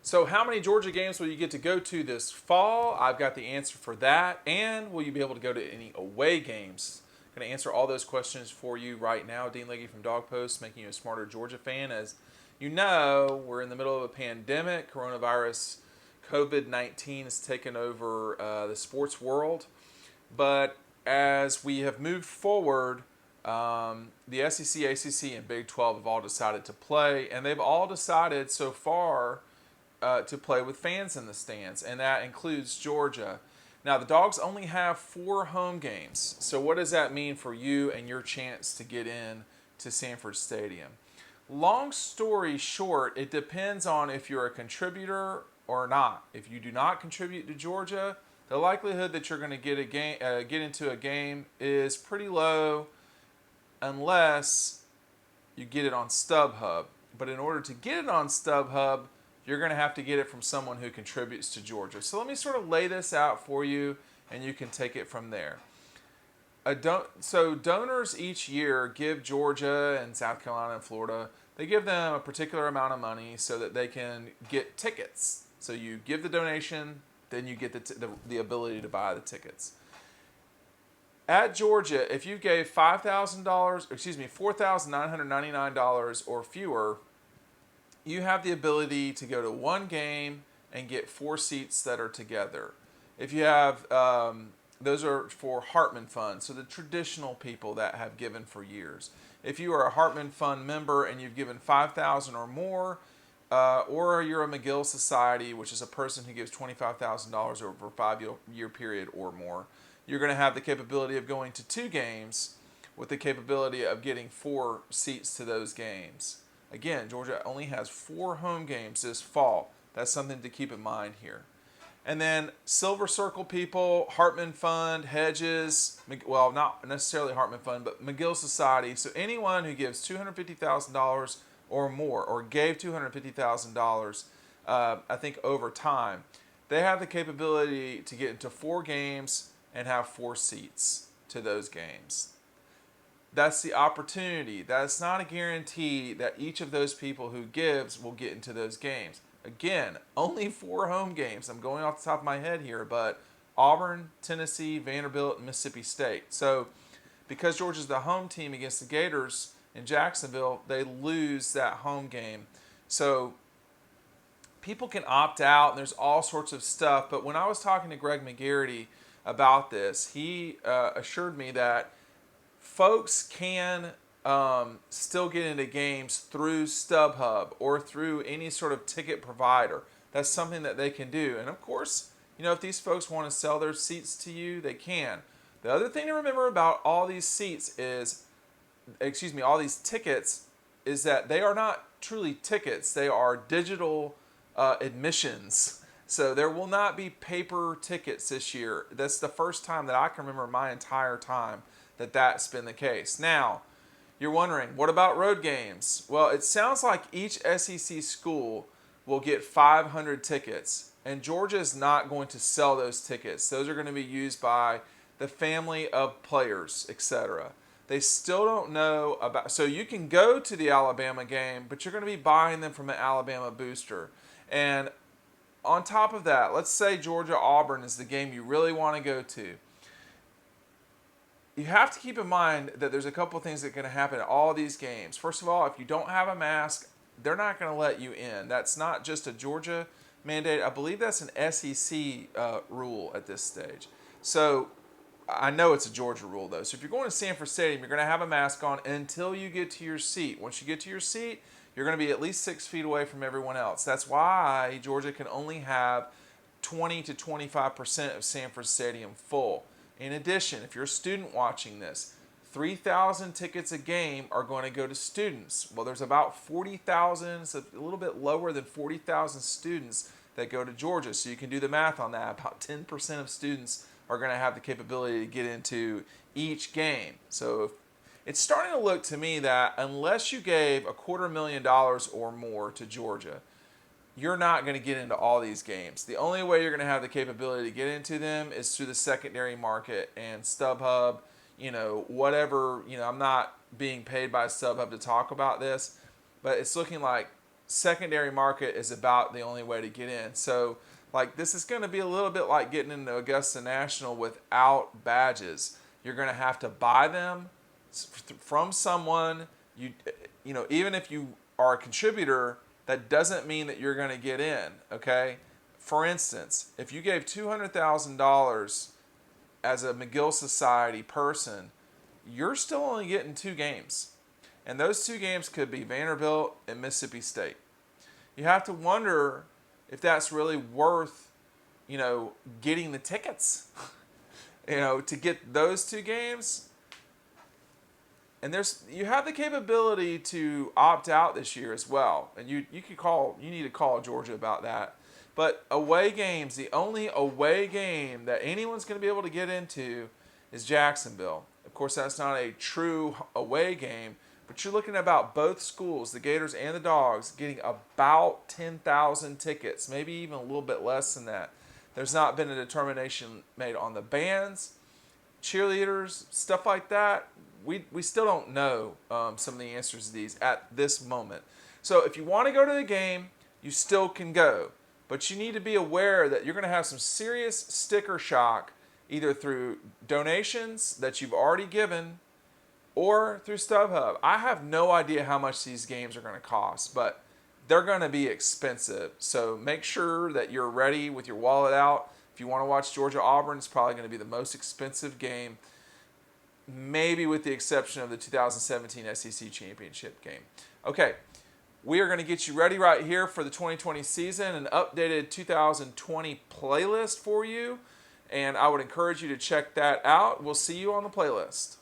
So how many Georgia games will you get to go to this fall? I've got the answer for that. And will you be able to go to any away games? I'm going to answer all those questions for you right now. Dean Legge from Dog Post, making you a smarter Georgia fan. As you know, we're in the middle of a pandemic. Coronavirus COVID-19 has taken over the sports world. But as we have moved forward, the SEC, ACC, and Big 12 have all decided to play. And they've all decided so far to play with fans in the stands, and that includes Georgia. Now, the Dogs only have 4 home games, so what does that mean for you and your chance to get in to Sanford Stadium? Long story short, it depends on if you're a contributor or not. If you do not contribute to Georgia, the likelihood that you're going to get into a game is pretty low, unless you get it on StubHub. But in order to get it on StubHub, you're going to have to get it from someone who contributes to Georgia. So let me sort of lay this out for you, and you can take it from there. So donors each year give Georgia and South Carolina and Florida, they give them a particular amount of money so that they can get tickets. So you give the donation, then you get the ability to buy the tickets. At Georgia, if you gave $4,999 or fewer, you have the ability to go to one game and get 4 seats that are together. If you have, those are for Hartman Fund, so the traditional people that have given for years. If you are a Hartman Fund member and you've given $5,000 or more, or you're a McGill Society, which is a person who gives $25,000 over a 5-year period or more, you're going to have the capability of going to 2 games with the capability of getting 4 seats to those games. Again, Georgia only has 4 home games this fall. That's something to keep in mind here. And then Silver Circle people, Hartman Fund, Hedges, well, not necessarily Hartman Fund, but McGill Society. So anyone who gives $250,000 or more, or gave $250,000, I think over time, they have the capability to get into 4 games and have 4 seats to those games. That's the opportunity. That's not a guarantee that each of those people who gives will get into those games. Again, only 4 home games. I'm going off the top of my head here, but Auburn, Tennessee, Vanderbilt, and Mississippi State. So because Georgia's the home team against the Gators in Jacksonville, they lose that home game. So people can opt out, and there's all sorts of stuff. But when I was talking to Greg McGarity about this, he assured me that folks can still get into games through StubHub or through any sort of ticket provider. That's something that they can do. And of course, if these folks want to sell their seats to you, they can. The other thing to remember about all these all these tickets is that they are not truly tickets. They are digital admissions. So there will not be paper tickets this year. That's the first time that I can remember my entire time that that's been the case. Now, you're wondering, what about road games? Well, it sounds like each SEC school will get 500 tickets, and Georgia is not going to sell those tickets. Those are going to be used by the family of players, etc. They still don't know about, so you can go to the Alabama game, but you're going to be buying them from an Alabama booster. And on top of that, let's say Georgia-Auburn is the game you really want to go to. You have to keep in mind that there's a couple of things that are going to happen at all these games. First of all, if you don't have a mask, they're not going to let you in. That's not just a Georgia mandate. I believe that's an SEC rule at this stage. So I know it's a Georgia rule, though. So if you're going to Sanford Stadium, you're going to have a mask on until you get to your seat. Once you get to your seat, you're going to be at least 6 feet away from everyone else. That's why Georgia can only have 20 to 25% of Sanford Stadium full. In addition, if you're a student watching this, 3,000 tickets a game are going to go to students. Well, there's about 40,000, so a little bit lower than 40,000 students that go to Georgia. So you can do the math on that. About 10% of students are going to have the capability to get into each game. So it's starting to look to me that unless you gave $250,000 or more to Georgia, you're not going to get into all these games. The only way you're going to have the capability to get into them is through the secondary market and StubHub, whatever. I'm not being paid by StubHub to talk about this, but it's looking like secondary market is about the only way to get in. So, like, this is going to be a little bit like getting into Augusta National without badges. You're going to have to buy them from someone. You know, even if you are a contributor, that doesn't mean that you're going to get in. Okay. For instance, if you gave $200,000 as a McGill Society person, you're still only getting 2 games. And those 2 games could be Vanderbilt and Mississippi State. You have to wonder if that's really worth, you know, getting the tickets, you know, to get those 2 games. And you have the capability to opt out this year as well. And you need to call Georgia about that. But away games, the only away game that anyone's going to be able to get into is Jacksonville. Of course, that's not a true away game, but you're looking at about both schools, the Gators and the Dogs, getting about 10,000 tickets, maybe even a little bit less than that. There's not been a determination made on the bands, cheerleaders, stuff like that. We still don't know some of the answers to these at this moment. So if you want to go to the game, you still can go. But you need to be aware that you're going to have some serious sticker shock, either through donations that you've already given or through StubHub. I have no idea how much these games are going to cost, but they're going to be expensive. So make sure that you're ready with your wallet out. If you want to watch Georgia-Auburn, it's probably going to be the most expensive game, maybe with the exception of the 2017 SEC Championship game. Okay. We are going to get you ready right here for the 2020 season, an updated 2020 playlist for you, and I would encourage you to check that out. We'll see you on the playlist.